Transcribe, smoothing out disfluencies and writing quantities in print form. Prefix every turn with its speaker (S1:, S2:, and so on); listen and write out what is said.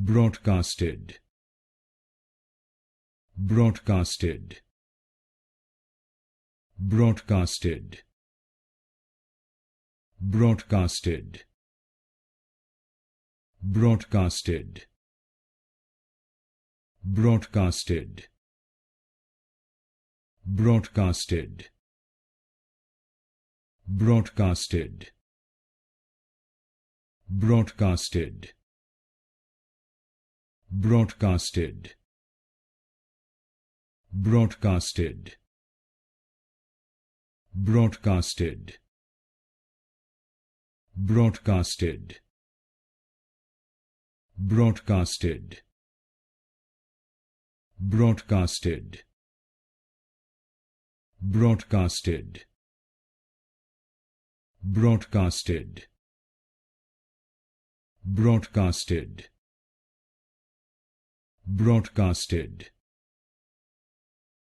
S1: broadcasted, broadcasted, broadcasted, broadcasted, broadcasted, broadcasted, broadcasted, broadcasted, broadcasted, broadcasted, broadcasted, broadcasted, broadcasted, broadcasted, broadcasted, broadcasted, broadcasted, broadcasted, broadcasted,